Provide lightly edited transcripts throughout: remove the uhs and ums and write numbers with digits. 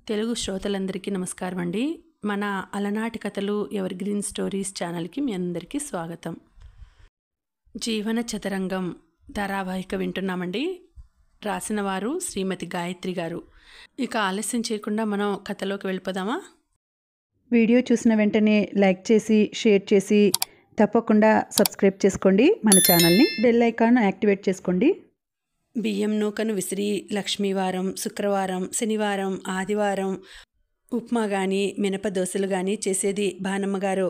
తెలుగు శ్రోతలందరికీ నమస్కారం అండి. మన అలనాటి కథలు ఎవర్ గ్రీన్ స్టోరీస్ ఛానల్కి మీ అందరికీ స్వాగతం. జీవన చదరంగం ధారావాహిక వింటున్నామండి. రాసిన వారు శ్రీమతి గాయత్రి గారు. ఇక ఆలస్యం చేయకుండా మనం కథలోకి వెళ్ళిపోదామా? వీడియో చూసిన వెంటనే లైక్ చేసి షేర్ చేసి తప్పకుండా సబ్స్క్రైబ్ చేసుకోండి. మన ఛానల్ని బెల్ ఐకాన్ యాక్టివేట్ చేసుకోండి. బియ్యం నూకను విసిరి లక్ష్మీవారం, శుక్రవారం, శనివారం, ఆదివారం ఉప్మా కానీ మినప దోశలు కానీ చేసేది భానమ్మగారు.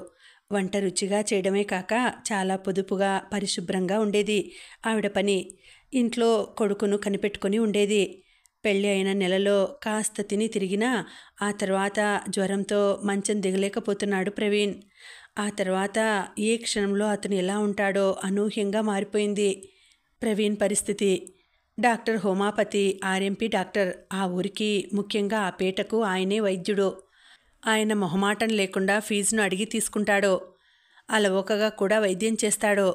వంట రుచిగా చేయడమే కాక చాలా పొదుపుగా పరిశుభ్రంగా ఉండేది ఆవిడ పని. ఇంట్లో కొడుకును కనిపెట్టుకొని ఉండేది. పెళ్ళి అయిన నెలలో కాస్త తిని తిరిగినా ఆ తర్వాత జ్వరంతో మంచం దిగలేకపోతున్నాడు ప్రవీణ్. ఆ తర్వాత ఏ క్షణంలో అతను ఎలా ఉంటాడో అనూహ్యంగా మారిపోయింది ప్రవీణ్ పరిస్థితి. Doctor Homapathi RMP doctor. ఆ ఊరికి, ముఖ్యంగా ఆ పేటకు ఆయనే వైద్యుడు. ఆయన మొహమాటం లేకుండా ఫీజును అడిగి తీసుకుంటాడో, అలవోకగా కూడా వైద్యం చేస్తాడో.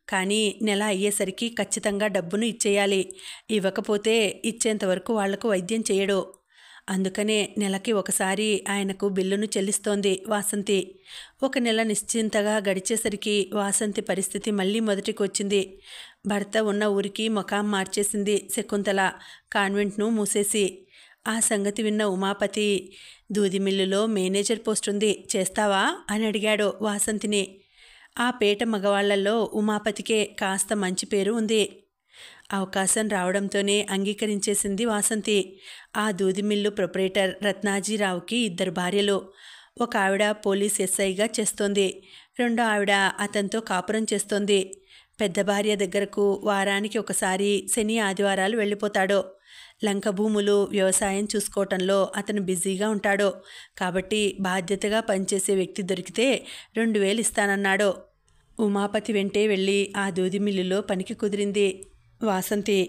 కానీ నెల అయ్యేసరికి ఖచ్చితంగా డబ్బును ఇచ్చేయాలి. ఇవ్వకపోతే ఇచ్చేంతవరకు వాళ్లకు వైద్యం చేయడు. అందుకనే నెలకి ఒకసారి ఆయనకు బిల్లును చెల్లిస్తోంది వాసంతి. ఒక నెల నిశ్చింతగా గడిచేసరికి వాసంతి పరిస్థితి మళ్ళీ మొదటికి వచ్చింది. భర్త ఉన్న ఊరికి మకాం మార్చేసింది శకుంతల, కాన్వెంట్ను మూసేసి. ఆ సంగతి విన్న ఉమాపతి, దూది మిల్లులో మేనేజర్ పోస్ట్ ఉంది, చేస్తావా అని అడిగాడు వాసంతిని. ఆ పేట మగవాళ్లలో ఉమాపతికే కాస్త మంచి పేరు ఉంది. అవకాశం రావడంతోనే అంగీకరించేసింది వాసంతి. ఆ దూది మిల్లు ప్రొపరేటర్ రత్నాజీరావుకి 2 భార్యలు. ఒక ఆవిడ పోలీస్ ఎస్ఐగా చేస్తోంది. రెండో ఆవిడ అతనితో కాపురం చేస్తోంది. పెద్ద భార్య దగ్గరకు వారానికి ఒకసారి శని ఆదివారాలు వెళ్ళిపోతాడు. లంక భూములు, వ్యవసాయం చూసుకోవటంలో అతను బిజీగా ఉంటాడు. కాబట్టి బాధ్యతగా పనిచేసే వ్యక్తి దొరికితే 2000 ఇస్తానన్నాడు. ఉమాపతి వెంటే వెళ్ళి ఆ దూది మిల్లులో పనికి కుదిరింది వాసంతి.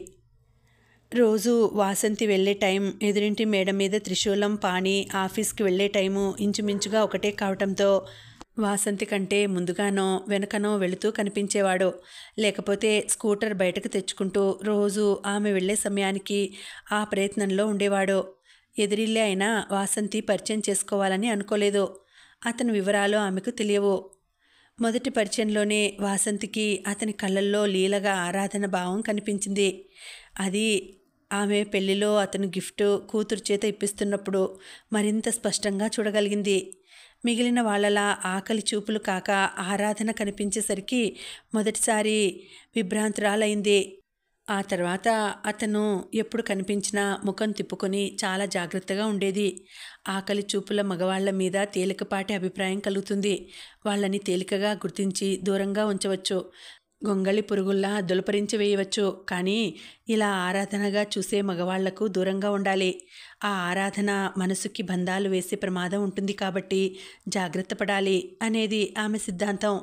రోజు వాసంతి వెళ్ళే టైం, ఎదురింటి మేడ మీద త్రిశూలం పాణి ఆఫీస్కి వెళ్ళే టైము ఇంచుమించుగా ఒకటే కావటంతో వాసంతి కంటే ముందుగానో వెనకనో వెళుతూ కనిపించేవాడు. లేకపోతే స్కూటర్ బయటకు తెచ్చుకుంటూ రోజు ఆమె వెళ్ళే సమయానికి ఆ ప్రయత్నంలో ఉండేవాడు. ఎదిరిల్లే అయినా వాసంతి పరిచయం చేసుకోవాలని అనుకోలేదు. అతని వివరాలు ఆమెకు తెలియవు. మొదటి పరిచయంలోనే వాసంతికి అతని కళ్ళల్లో లీలగా ఆరాధన భావం కనిపించింది. అది ఆమె పెళ్లిలో అతను గిఫ్ట్ కూతురు చేత ఇప్పిస్తున్నప్పుడు మరింత స్పష్టంగా చూడగలిగింది. మిగిలిన వాళ్ళలా ఆకలి చూపులు కాక ఆరాధన కనిపించేసరికి మొదటిసారి విభ్రాంతురాలైంది. ఆ తర్వాత అతను ఎప్పుడు కనిపించినా ముఖం తిప్పుకొని చాలా జాగ్రత్తగా ఉండేది. ఆకలి చూపుల మగవాళ్ల మీద తేలికపాటి అభిప్రాయం కలుగుతుంది. వాళ్ళని తేలికగా గుర్తించి దూరంగా ఉంచవచ్చు, గొంగళి పురుగుల్లా దులపరించి వేయవచ్చు. కానీ ఇలా ఆరాధనగా చూసే మగవాళ్లకు దూరంగా ఉండాలి. ఆ ఆరాధన మనసుకి బంధాలు వేసే ప్రమాదం ఉంటుంది కాబట్టి జాగ్రత్త పడాలి అనేది ఆమె సిద్ధాంతం.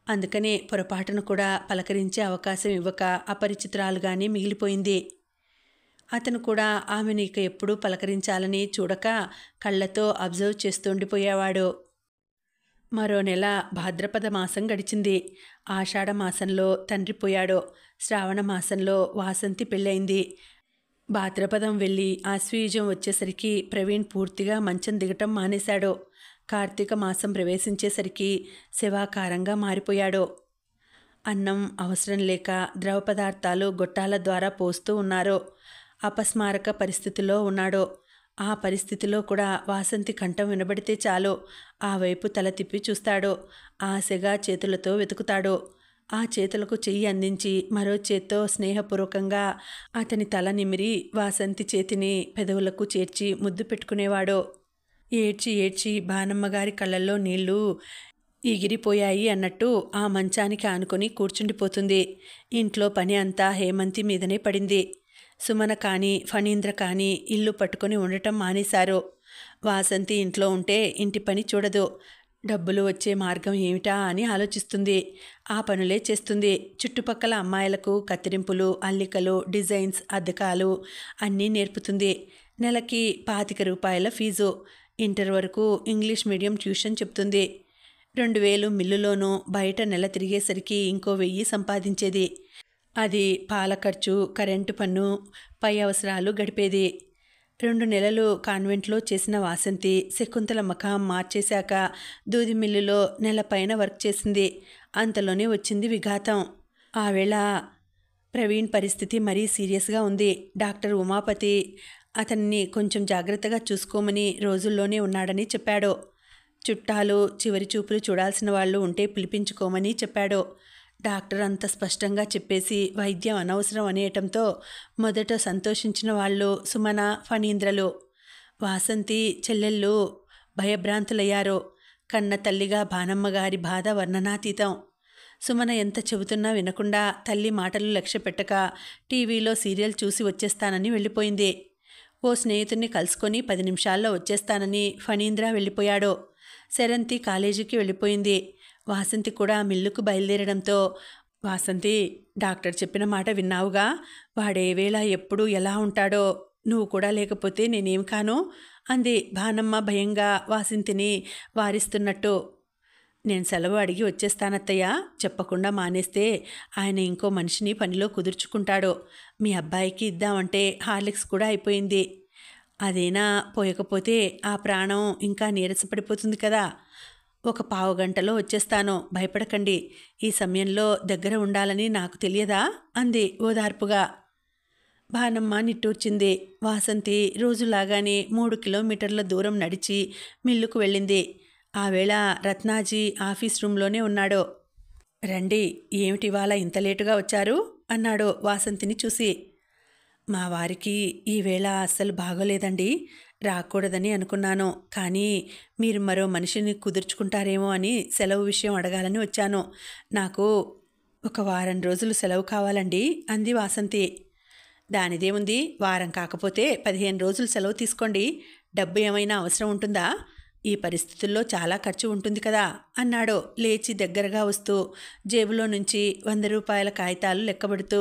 అందుకనే పొరపాటును కూడా పలకరించే అవకాశం ఇవ్వక అపరిచితురాలుగానే మిగిలిపోయింది. అతను కూడా ఆమెను ఇక ఎప్పుడూ పలకరించాలని చూడక కళ్ళతో అబ్జర్వ్ చేస్తుండిపోయేవాడు. మరో నెల భాద్రపద మాసం గడిచింది. ఆషాఢ మాసంలో తండ్రి పోయాడు. శ్రావణ మాసంలో వాసంతి పెళ్ళయింది. భాద్రపదం వెళ్ళి ఆశ్వయుజం వచ్చేసరికి ప్రవీణ్ పూర్తిగా మంచం దిగటం మానేశాడు. కార్తీక మాసం ప్రవేశించేసరికి శవాకారంగా మారిపోయాడు. అన్నం అవసరం లేక ద్రవ పదార్థాలు గొట్టాల ద్వారా పోస్తూ ఉన్నారు. అపస్మారక పరిస్థితిలో ఉన్నాడు. ఆ పరిస్థితిలో కూడా వాసంతి కంఠం వినబడితే చాలు ఆ వైపు తల తిప్పి చూస్తాడు. ఆశగా చేతులతో వెతుకుతాడు. ఆ చేతులకు చెయ్యి అందించి మరో చేత్తో స్నేహపూర్వకంగా అతని తల నిమిరి వాసంతి చేతిని పెదవులకు చేర్చి ముద్దు పెట్టుకునేవాడు. ఏడ్చి ఏడ్చి భానమ్మగారి కళ్ళల్లో నీళ్లు ఎగిరిపోయాయి అన్నట్టు ఆ మంచానికి ఆనుకొని కూర్చుండిపోతుంది. ఇంట్లో పని అంతా హేమంతి మీదనే పడింది. సుమన కానీ ఫణీంద్ర కానీ ఇల్లు పట్టుకొని ఉండటం మానేశారు. వాసంతి ఇంట్లో ఉంటే ఇంటి పని చూడదు. డబ్బులు వచ్చే మార్గం ఏమిటా అని ఆలోచిస్తుంది. ఆ పనులే చేస్తుంది. చుట్టుపక్కల అమ్మాయిలకు కత్తిరింపులు, అల్లికలు, డిజైన్స్, అద్దకాలు అన్నీ నేర్పుతుంది. నెలకి 25 రూపాయల ఫీజు. ఇంటర్ వరకు ఇంగ్లీష్ మీడియం ట్యూషన్ చెప్తుంది. 2000 మిల్లులోనూ బయట నెల తిరిగేసరికి ఇంకో 1000 సంపాదించేది. అది పాల ఖర్చు, కరెంటు పన్ను, పై అవసరాలు గడిపేది. 2 నెలలు కాన్వెంట్లో చేసిన వాసంతి శకుంతల ముఖం మార్చేశాక దూది మిల్లులో నెల పైన వర్క్ చేసింది. అంతలోనే వచ్చింది విఘాతం. ఆ వేళ ప్రవీణ్ పరిస్థితి మరీ సీరియస్గా ఉంది. డాక్టర్ ఉమాపతి అతన్ని కొంచెం జాగ్రత్తగా చూసుకోమని రోజుల్లోనే ఉన్నాడని చెప్పాడు. చుట్టాలు చివరి చూపులు చూడాల్సిన వాళ్ళు ఉంటే పిలిపించుకోమని చెప్పాడు. డాక్టర్ అంత స్పష్టంగా చెప్పేసి వైద్యం అనవసరం అనేయటంతో మొదట సంతోషించిన వాళ్ళు సుమన, ఫణీంద్రలు. వాసంతి చెల్లెళ్ళు భయభ్రాంతులయ్యారు. కన్న తల్లిగా భానమ్మగారి బాధ వర్ణనాతీతం. సుమన ఎంత చెబుతున్నా వినకుండా తల్లి మాటలు లక్ష్య పెట్టక టీవీలో సీరియల్ చూసి వచ్చేస్తానని వెళ్ళిపోయింది. ఓ స్నేహితుడిని కలుసుకొని 10 నిమిషాల్లో వచ్చేస్తానని ఫణీంద్ర వెళ్ళిపోయాడు. శరంతి కాలేజీకి వెళ్ళిపోయింది. వాసంతి కూడా మిల్లుకు బయలుదేరడంతో, వాసంతి, డాక్టర్ చెప్పిన మాట విన్నావుగా, వాడే వేళ ఎప్పుడు ఎలా ఉంటాడో, నువ్వు కూడా లేకపోతే నేనేం కాను అంది భానమ్మ భయంగా వాసంతిని వారిస్తున్నట్టు. నేను సెలవు అడిగి వచ్చేస్తానత్తయ్య, చెప్పకుండా మానేస్తే ఆయన ఇంకో మనిషిని పనిలో కుదుర్చుకుంటాడు. మీ అబ్బాయికి ఇద్దామంటే హార్లిక్స్ కూడా అయిపోయింది. అదేనా పోయకపోతే ఆ ప్రాణం ఇంకా నీరసపడిపోతుంది కదా. ఒక పావు గంటలో వచ్చేస్తాను, భయపడకండి. ఈ సమయంలో దగ్గర ఉండాలని నాకు తెలియదా అంది ఓదార్పుగా. భానమ్మ నిట్టూర్చింది. వాసంతి రోజులాగానే 3 కిలోమీటర్ల దూరం నడిచి మిల్లుకు వెళ్ళింది. ఆ వేళ రత్నాజీ ఆఫీస్ రూమ్లోనే ఉన్నాడు. రండి, ఏమిటివాళ ఇంత లేటుగా వచ్చారు అన్నాడు వాసంతిని చూసి. మా వారికి ఈ వేళ అస్సలు బాగోలేదండి, రాకూడదని అనుకున్నాను. కానీ మీరు మరో మనిషిని కుదుర్చుకుంటారేమో అని సెలవు విషయం అడగాలని వచ్చాను. నాకు ఒక వారం రోజులు సెలవు కావాలండి అంది వాసంతి. దానిదేముంది, వారం కాకపోతే 15 రోజులు సెలవు తీసుకోండి. డబ్బు ఏమైనా అవసరం ఉంటుందా? ఈ పరిస్థితుల్లో చాలా ఖర్చు ఉంటుంది కదా అన్నాడు లేచి దగ్గరగా వస్తూ, జేబులో నుంచి 100 రూపాయల కాగితాలు లెక్కబడుతూ,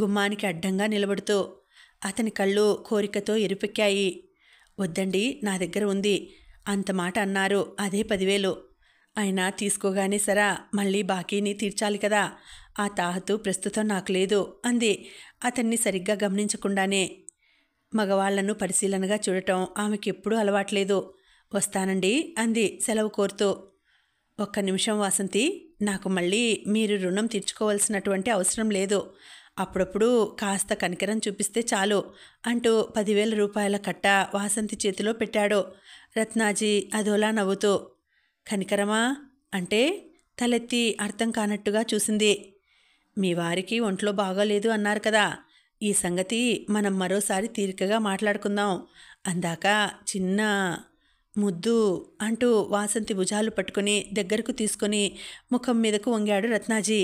గుమ్మానికి అడ్డంగా నిలబడుతూ. అతని కళ్ళు కోరికతో ఎరుపెక్కాయి. వద్దండి, నా దగ్గర ఉంది. అంత మాట అన్నారు, అదే 10,000. అయినా తీసుకోగానే సరా, మళ్ళీ బాకీని తీర్చాలి కదా. ఆ తాహతు ప్రస్తుతం నాకు లేదు అంది అతన్ని సరిగ్గా గమనించకుండానే. మగవాళ్లను పరిశీలనగా చూడటం ఆమెకెప్పుడూ అలవాట్లేదు. వస్తానండి అంది సెలవు కోరుతూ. ఒక్క నిమిషం వాసంతి, నాకు మళ్ళీ మీరు రుణం తీర్చుకోవాల్సినటువంటి అవసరం లేదు. అప్పుడప్పుడు కాస్త కనికరం చూపిస్తే చాలు అంటూ 10,000 రూపాయల కట్ట వాసంతి చేతిలో పెట్టాడు. రత్నాజీ అదోలా నవ్వుతూ, కనికరమా అంటే తలెత్తి అర్థం కానట్టుగా చూసింది. మీ వారికి ఒంట్లో బాగోలేదు అన్నారు కదా, ఈ సంగతి మనం మరోసారి తీరికగా మాట్లాడుకుందాం. అందాక చిన్న ముద్దు అంటూ వాసంతి భుజాలు పట్టుకుని దగ్గరకు తీసుకుని ముఖం మీదకు వంగాడు రత్నాజీ.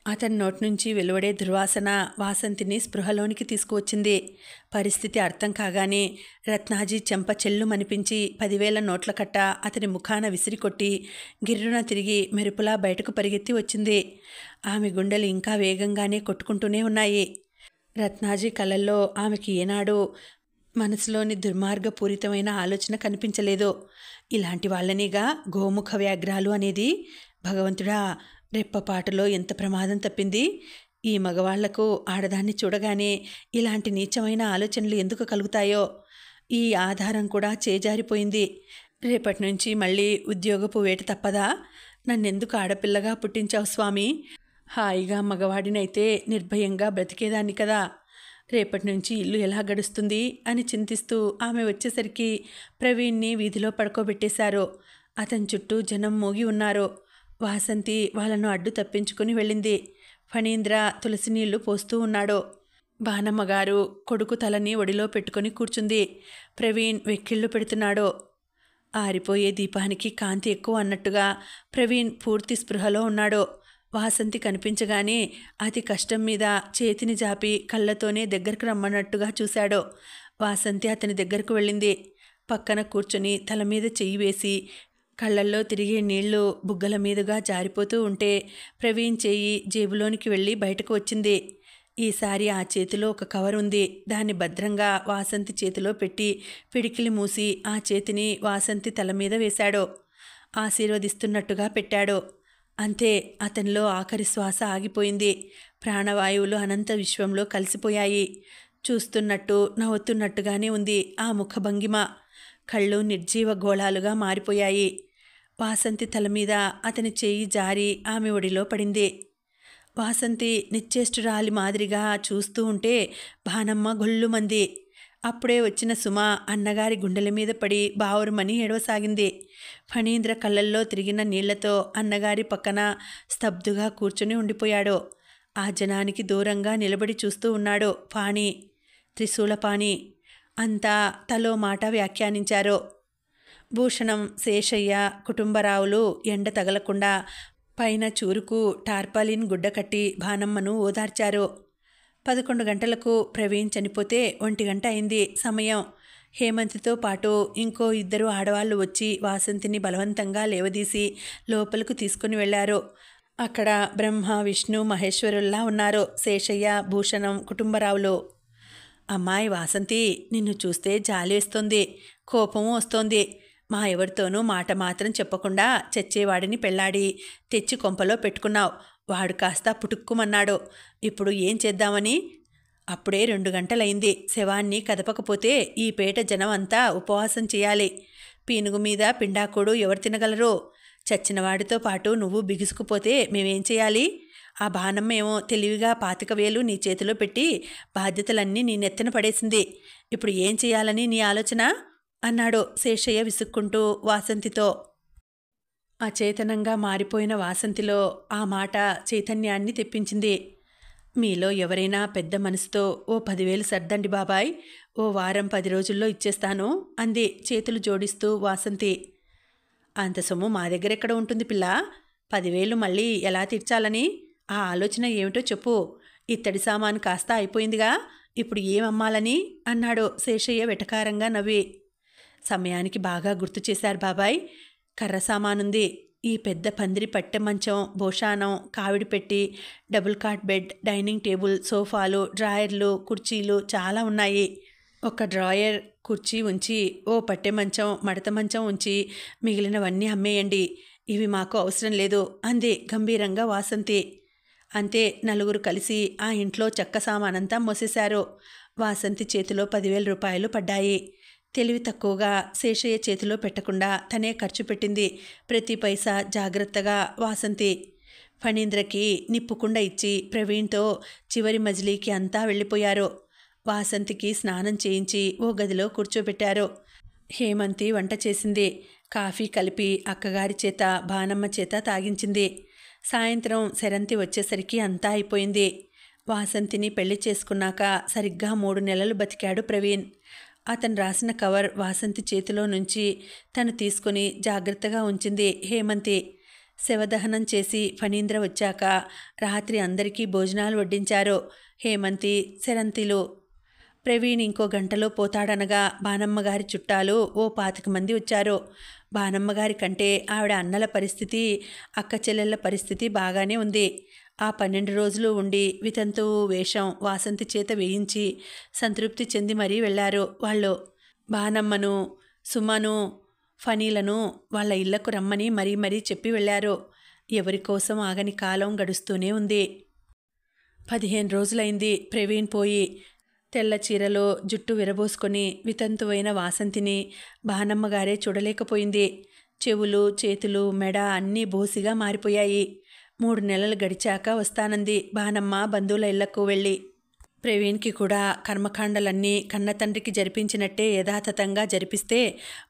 అతని నోటి నుంచి వెలువడే దుర్వాసన వాసంతిని స్పృహలోనికి తీసుకువచ్చింది. పరిస్థితి అర్థం కాగానే రత్నాజీ చెంప చెల్లుమనిపించి 10,000 నోట్ల కట్ట అతని ముఖాన విసిరికొట్టి గిర్రున తిరిగి మెరుపులా బయటకు పరిగెత్తి వచ్చింది. ఆమె గుండెలు ఇంకా వేగంగానే కొట్టుకుంటూనే ఉన్నాయి. రత్నాజీ కళ్ళల్లో ఆమెకి ఏనాడు మనసులోని దుర్మార్గపూరితమైన ఆలోచన కనిపించలేదు. ఇలాంటి వాళ్ళనిగా గోముఖ వ్యాఘ్రాలు అనేది. భగవంతుడా, రెప్పపాటులో ఎంత ప్రమాదం తప్పింది. ఈ మగవాళ్లకు ఆడదాన్ని చూడగానే ఇలాంటి నీచమైన ఆలోచనలు ఎందుకు కలుగుతాయో. ఈ ఆధారం కూడా చేజారిపోయింది. రేపటి నుంచి మళ్ళీ ఉద్యోగపు వేట తప్పదా? నన్నెందుకు ఆడపిల్లగా పుట్టించావు స్వామి? హాయిగా మగవాడినైతే నిర్భయంగా బ్రతికేదాన్ని కదా. రేపటి నుంచి ఇల్లు ఎలా గడుస్తుంది అని చింతిస్తూ ఆమె వచ్చేసరికి ప్రవీణ్ని వీధిలో పడుకోబెట్టేశారు. అతని చుట్టూ జనం మోగి ఉన్నారు. వాసంతి వాళ్ళను అడ్డు తప్పించుకుని వెళ్ళింది. ఫణీంద్ర తులసి నీళ్లు పోస్తూ ఉన్నాడు. భానమ్మగారు కొడుకు తలని ఒడిలో పెట్టుకుని కూర్చుంది. ప్రవీణ్ వెక్కిళ్ళు పెడుతున్నాడు. ఆరిపోయే దీపానికి కాంతి ఎక్కువ అన్నట్టుగా ప్రవీణ్ పూర్తి స్పృహలో ఉన్నాడు. వాసంతి కనిపించగానే అతి కష్టం మీద చేతిని జాపి కళ్ళతోనే దగ్గరకు రమ్మన్నట్టుగా చూశాడు. వాసంతి అతని దగ్గరకు వెళ్ళింది. పక్కన కూర్చుని తల మీద చెయ్యి వేసి కళ్ళల్లో తిరిగే నీళ్లు బుగ్గల మీదుగా జారిపోతూ ఉంటే ప్రవీణ్ చెయ్యి జేబులోనికి వెళ్ళి బయటకు వచ్చింది. ఈసారి ఆ చేతిలో ఒక కవర్ ఉంది. దాన్ని భద్రంగా వాసంతి చేతిలో పెట్టి పిడికిలి మూసి ఆ చేతిని వాసంతి తల మీద వేశాడు. ఆశీర్వదిస్తున్నట్టుగా పెట్టాడు. అంతే, అతనిలో ఆఖరి శ్వాస ఆగిపోయింది. ప్రాణవాయువులు అనంత విశ్వంలో కలిసిపోయాయి. చూస్తున్నట్టు నవ్వుతున్నట్టుగానే ఉంది ఆ ముఖభంగిమ. కళ్ళు నిర్జీవ గోళాలుగా మారిపోయాయి. వాసంతి తల మీద అతని చెయ్యి జారి ఆమె ఒడిలో పడింది. వాసంతి నిశ్చేష్టురాలి మాదిరిగా చూస్తూ ఉంటే భానమ్మ గొల్లుమంది. అప్పుడే వచ్చిన సుమ అన్నగారి గుండెల మీద పడి బావురుమని ఏడవసాగింది. ఫణీంద్ర కళ్ళల్లో తిరిగిన నీళ్లతో అన్నగారి పక్కన స్తబ్దుగా కూర్చుని ఉండిపోయాడు. ఆ జనానికి దూరంగా నిలబడి చూస్తూ ఉన్నాడు పాణి, త్రిశూలపాణి. అంతా తలో మాట వ్యాఖ్యానించారు. భూషణం, శేషయ్య, కుటుంబరావులు ఎండ తగలకుండా పైన చూరుకు టార్పాలిన్ గుడ్డ కట్టి భానమ్మను ఓదార్చారు. 11 గంటలకు ప్రవీణ్ చనిపోతే 1 గంట అయింది సమయం. హేమంత్తో పాటు ఇంకో 2 ఆడవాళ్లు వచ్చి వాసంతిని బలవంతంగా లేవదీసి లోపలకు తీసుకుని వెళ్లారు. అక్కడ బ్రహ్మ, విష్ణు, మహేశ్వరుల్లా ఉన్నారు శేషయ్య, భూషణం, కుటుంబరావులు. అమ్మాయి వాసంతి, నిన్ను చూస్తే జాలి వేస్తోంది, కోపము వస్తోంది. మా ఎవరితోనూ మాట మాత్రం చెప్పకుండా చచ్చేవాడిని పెళ్లాడి తెచ్చి కొంపలో పెట్టుకున్నావు. వాడు కాస్త పుటుక్కుమన్నాడు. ఇప్పుడు ఏం చేద్దామని? అప్పుడే 2 గంటలైంది. శవాన్ని కదపకపోతే ఈ పేట జనం అంతా ఉపవాసం చేయాలి. పీనుగు మీద పిండాకుడు ఎవరు తినగలరు? చచ్చినవాడితో పాటు నువ్వు బిగుసుకుపోతే మేమేం చేయాలి? ఆ భానమ్మేమో తెలివిగా 25,000 నీ చేతిలో పెట్టి బాధ్యతలన్నీ నీ నెత్తిన పడేసింది. ఇప్పుడు ఏం చేయాలని నీ ఆలోచన? అన్నాడు శేషయ్య విసుక్కుంటూ వాసంతితో. అచేతనంగా మారిపోయిన వాసంతిలో ఆ మాట చైతన్యాన్ని తెప్పించింది. మీలో ఎవరైనా పెద్ద మనసుతో ఓ 10,000 సర్దండి బాబాయ్, ఓ వారం 10 రోజుల్లో ఇచ్చేస్తాను అంది చేతులు జోడిస్తూ వాసంతి. అంత సొమ్ము మా దగ్గర ఎక్కడ ఉంటుంది పిల్ల? 10,000 మళ్ళీ ఎలా తీర్చాలని? ఆ ఆలోచన ఏమిటో చెప్పు. ఇత్తడి సామాను కాస్త అయిపోయిందిగా, ఇప్పుడు ఏమమ్మాలని? అన్నాడు శేషయ్య వెటకారంగా నవ్వి. సమయానికి బాగా గుర్తు చేశారు బాబాయ్. కర్ర సామానుంది. ఈ పెద్ద పందిరి పట్టె మంచం, భోషానం, కావిడి పెట్టి, double cot bed, dining table, సోఫాలు, డ్రాయర్లు, కుర్చీలు చాలా ఉన్నాయి. ఒక డ్రాయర్, కుర్చీ ఉంచి ఓ పట్టె మంచం, మడత మంచం ఉంచి మిగిలినవన్నీ అమ్మేయండి. ఇవి మాకు అవసరం లేదు అంది గంభీరంగా వాసంతి. అంతే, 4 కలిసి ఆ ఇంట్లో చెక్క సామానంతా మోసేశారు. వాసంతి చేతిలో 10,000 రూపాయలు పడ్డాయి. తెలివి తక్కువగా శేషయ్య చేతిలో పెట్టకుండా తనే ఖర్చు పెట్టింది ప్రతి పైసా జాగ్రత్తగా వాసంతి. ఫణీంద్రకి నిప్పుకుండ ఇచ్చి ప్రవీణ్తో చివరి మజిలీకి అంతా వెళ్ళిపోయారు. వాసంతికి స్నానం చేయించి ఓ గదిలో కూర్చోబెట్టారు. హేమంతి వంట చేసింది. కాఫీ కలిపి అక్కగారి చేత, భానమ్మ చేత తాగించింది. సాయంత్రం శరంతి వచ్చేసరికి అంతా అయిపోయింది. వాసంతిని పెళ్లి చేసుకున్నాక సరిగ్గా 3 నెలలు బతికాడు ప్రవీణ్. అతను రాసిన కవర్ వాసంతి చేతిలో నుంచి తను తీసుకుని జాగ్రత్తగా ఉంచింది హేమంతి. శవదహనం చేసి ఫణీంద్ర వచ్చాక రాత్రి అందరికీ భోజనాలు వడ్డించారు హేమంతి, శరంతిలు. ప్రవీణ్ ఇంకో గంటలో పోతాడనగా బానమ్మగారి చుట్టాలు ఓ 25 మంది వచ్చారు. బానమ్మగారి కంటే ఆవిడ అన్నల పరిస్థితి, అక్క చెల్లెళ్ళ పరిస్థితి బాగానే ఉంది. ఆ 12 రోజులు ఉండి వితంతువు వేషం వాసంతి చేత వేయించి సంతృప్తి చెంది మరీ వెళ్లారు వాళ్ళు. బానమ్మను, సుమను, ఫనీలను వాళ్ళ ఇళ్లకు రమ్మని మరీ మరీ చెప్పి వెళ్లారు. ఎవరికోసం ఆగని కాలం గడుస్తూనే ఉంది. 15 రోజులైంది ప్రవీణ్ పోయి. తెల్ల చీరలో జుట్టు విరబోసుకొని వితంతువైన వాసంతిని బానమ్మగారే చూడలేకపోయింది. చెవులు, చేతులు, మెడ అన్నీ బోసిగా మారిపోయాయి. 3 నెలలు గడిచాక వస్తానంది బానమ్మ బంధువుల ఇళ్లకు వెళ్ళి. ప్రవీణ్కి కూడా కర్మకాండలన్నీ కన్నతండ్రికి జరిపించినట్టే యథాతథంగా జరిపిస్తే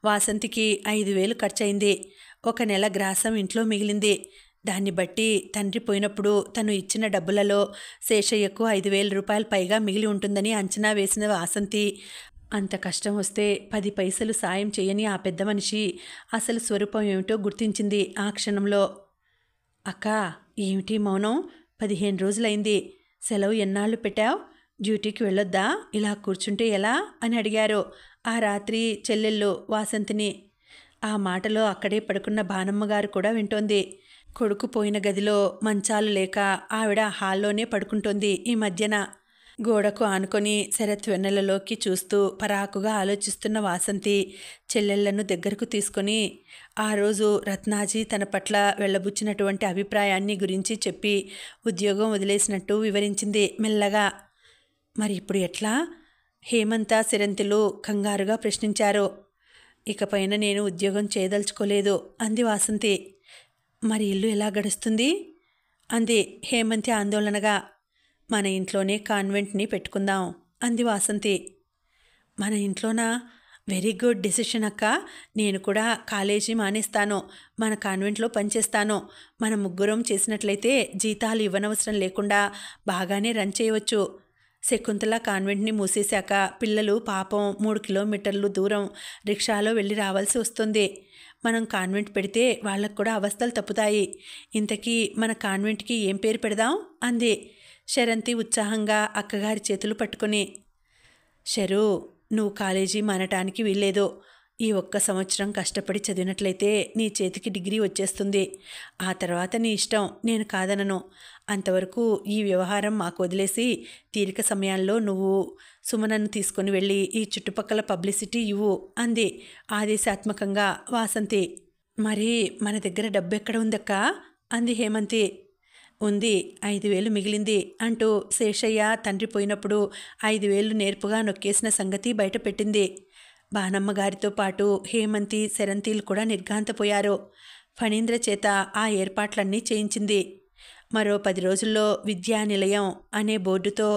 వాసంతికి 5,000 ఖర్చయింది. 1 నెల గ్రాసం ఇంట్లో మిగిలింది. దాన్ని బట్టి తండ్రి పోయినప్పుడు తను ఇచ్చిన డబ్బులలో శేషయ్యకు 5,000 రూపాయలు పైగా మిగిలి ఉంటుందని అంచనా వేసిన వాసంతి అంత కష్టం వస్తే 10 పైసలు సాయం చేయని ఆ పెద్ద మనిషి అసలు స్వరూపం ఏమిటో గుర్తించింది ఆ క్షణంలో. అక్క, ఏమిటి మౌనం? 15 రోజులైంది. సెలవు ఎన్నాళ్ళు పెట్టావు? డ్యూటీకి వెళ్ళొద్దా? ఇలా కూర్చుంటే ఎలా అని అడిగారు ఆ రాత్రి చెల్లెళ్ళు వాసంతిని. ఆ మాటలో అక్కడే పడుకున్న బానమ్మగారు కూడా వింటోంది. కొడుకు పోయిన గదిలో మంచాలు లేక ఆవిడ హాల్లోనే పడుకుంటోంది ఈ మధ్యన. గోడకు ఆనుకొని శరత్ వెన్నెలలోకి చూస్తూ పరాకుగా ఆలోచిస్తున్న వాసంతి చెల్లెళ్లను దగ్గరకు తీసుకొని ఆ రోజు రత్నాజీ తన పట్ల వెళ్ళబుచ్చినటువంటి అభిప్రాయాన్ని గురించి చెప్పి ఉద్యోగం వదిలేసినట్టు వివరించింది మెల్లగా. మరి ఇప్పుడు ఎట్లా? హేమంత సెరంతిలు కంగారుగా ప్రశ్నించారు. ఇకపైన నేను ఉద్యోగం చేయదలుచుకోలేదు అంది వాసంతి. మరి ఇల్లు ఎలా గడుస్తుంది అంది హేమంతి ఆందోళనగా. మన ఇంట్లోనే కాన్వెంట్ని పెట్టుకుందాం అంది వాసంతి. మన ఇంట్లోనా? వెరీ గుడ్ డెసిషన్ అక్క. నేను కూడా కాలేజీ మానేస్తాను, మన కాన్వెంట్లో పనిచేస్తాను. మన ముగ్గురం చేసినట్లయితే జీతాలు ఇవ్వనవసరం లేకుండా బాగానే రన్ చేయవచ్చు. శకుంతల కాన్వెంట్ని మూసేశాక పిల్లలు పాపం 3 కిలోమీటర్లు దూరం రిక్షాలో వెళ్ళి రావాల్సి వస్తుంది. మనం కాన్వెంట్ పెడితే వాళ్ళకు కూడా అవస్థలు తప్పుతాయి. ఇంతకీ మన కాన్వెంట్కి ఏం పేరు పెడదాం అంది శరంతి ఉత్సాహంగా అక్కగారి చేతులు పట్టుకుని. శరు, నువ్వు కాలేజీ మానటానికి వీల్లేదు. ఈ 1 సంవత్సరం కష్టపడి చదివినట్లయితే నీ చేతికి డిగ్రీ వచ్చేస్తుంది. ఆ తర్వాత నీ ఇష్టం, నేను కాదనను. అంతవరకు ఈ వ్యవహారం మాకు వదిలేసి తీరిక సమయాల్లో నువ్వు సుమనను తీసుకుని వెళ్ళి ఈ చుట్టుపక్కల పబ్లిసిటీ ఇవ్వు అంది ఆదేశాత్మకంగా వాసంతి. మరి మన దగ్గర డబ్బు ఎక్కడ ఉందక్కా అంది హేమంతి. ఉంది, 5,000 మిగిలింది అంటూ శేషయ్య తండ్రి పోయినప్పుడు 5,000 నేర్పుగా నొక్కేసిన సంగతి బయటపెట్టింది. బానమ్మ గారితో పాటు హేమంతి శరంతీలు కూడా నిర్ఘాంతపోయారు. ఫణీంద్ర చేత ఆ ఏర్పాట్లన్నీ చేయించింది. మరో 10 రోజుల్లో విద్యానిలయం అనే బోర్డుతో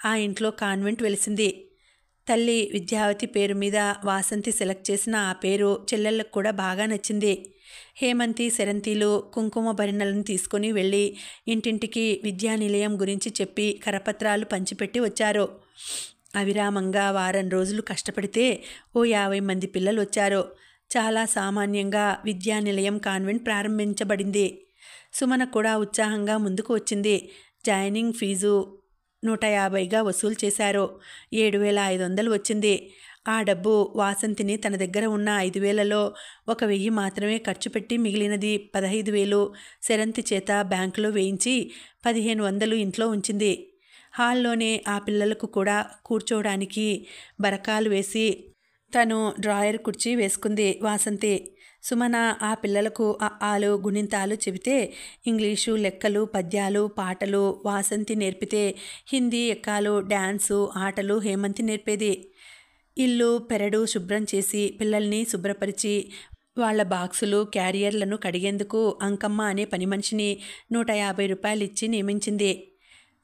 ఆ ఇంట్లో కాన్వెంట్ వెలిసింది. తల్లి విద్యావతి పేరు మీద వాసంతి సెలెక్ట్ చేసిన ఆ పేరు చెల్లెళ్ళకు కూడా బాగా నచ్చింది. హేమంతి శరంతీలు కుంకుమ భరిణలను తీసుకుని వెళ్ళి ఇంటింటికి విద్యానిలయం గురించి చెప్పి కరపత్రాలు పంచిపెట్టి వచ్చారు. అవిరామంగా వారం రోజులు కష్టపడితే ఓ 50 మంది పిల్లలు వచ్చారు. చాలా సామాన్యంగా విద్యానిలయం కాన్వెంట్ ప్రారంభించబడింది. సుమన కూడా ఉత్సాహంగా ముందుకు వచ్చింది. జాయినింగ్ ఫీజు 150గా వసూలు చేశారు. 7,500 వచ్చింది. ఆ డబ్బు వాసంతిని తన దగ్గర ఉన్న 5,000లో 1,000 మాత్రమే ఖర్చు పెట్టి మిగిలినది 15,000 శరంతి చేత బ్యాంకులో వేయించి 1,500 ఇంట్లో ఉంచింది. హాల్లోనే ఆ పిల్లలకు కూడా కూర్చోవడానికి బరకాలు వేసి తను డ్రాయర్ కుర్చీ వేసుకుంది వాసంతి. సుమన ఆ పిల్లలకు ఆలు గుణింతాలు చెబితే ఇంగ్లీషు, లెక్కలు, పద్యాలు, పాటలు వాసంతి నేర్పితే హిందీ, ఎక్కాలు, డ్యాన్సు, ఆటలు హేమంతి నేర్పేది. ఇల్లు పెరడు శుభ్రం చేసి పిల్లల్ని శుభ్రపరిచి వాళ్ల బాక్సులు, క్యారియర్లను కడిగేందుకు అంకమ్మ అనే పని మనిషిని 150 రూపాయలు ఇచ్చి నియమించింది.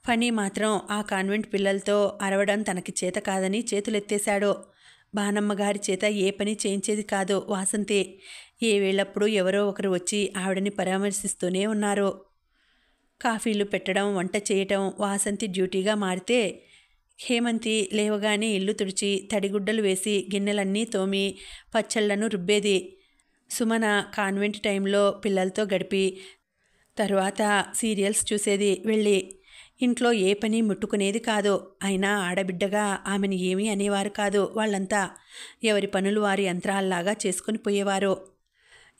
ఫణి మాత్రం ఆ కాన్వెంట్ పిల్లలతో అరవడం తనకి చేత కాదని చేతులెత్తేశాడు. బానమ్మగారి చేత ఏ పని చేయించేది కాదు వాసంతి. ఏ వేళప్పుడు ఎవరో ఒకరు వచ్చి ఆవిడని పరామర్శిస్తూనే ఉన్నారు. కాఫీలు పెట్టడం, వంట చేయటం వాసంతి డ్యూటీగా మారితే హేమంతి లేవగానే ఇల్లు తుడిచి తడిగుడ్డలు వేసి గిన్నెలన్నీ తోమి పచ్చళ్లను రుబ్బేది. సుమన కాన్వెంట్ టైంలో పిల్లలతో గడిపి తరువాత సీరియల్స్ చూసేది వెళ్ళి. ఇంట్లో ఏ పని ముట్టుకునేది కాదు. అయినా ఆడబిడ్డగా ఆమెను ఏమీ అనేవారు కాదు వాళ్ళంతా. ఎవరి పనులు వారి యంత్రాల్లాగా చేసుకుని పోయేవారు.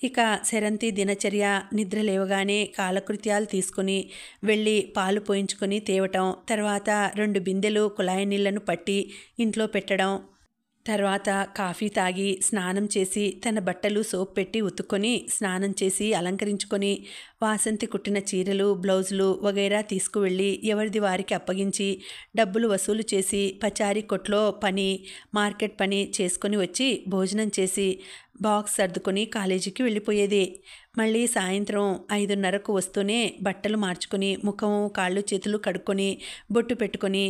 ఇక శరంతి దినచర్య నిద్ర లేవగానే కాలకృత్యాలు తీసుకుని వెళ్ళి పాలు పోయించుకొని తేవటం, తర్వాత 2 బిందెలు కుళాయి నీళ్లను పట్టి ఇంట్లో పెట్టడం, తర్వాత కాఫీ తాగి స్నానం చేసి తన బట్టలు సోప్ పెట్టి ఉతుక్కొని స్నానం చేసి అలంకరించుకొని వాసంతి కుట్టిన చీరలు, బ్లౌజులు వగైరా తీసుకువెళ్ళి ఎవరిది వారికి అప్పగించి డబ్బులు వసూలు చేసి పచారీ కొట్లో పని, మార్కెట్ పని చేసుకొని వచ్చి భోజనం చేసి బాక్స్ సర్దుకొని కాలేజీకి వెళ్ళిపోయేది. మళ్ళీ సాయంత్రం 5:30కు వస్తూనే బట్టలు మార్చుకొని ముఖం, కాళ్ళు, చేతులు కడుక్కొని బొట్టు పెట్టుకొని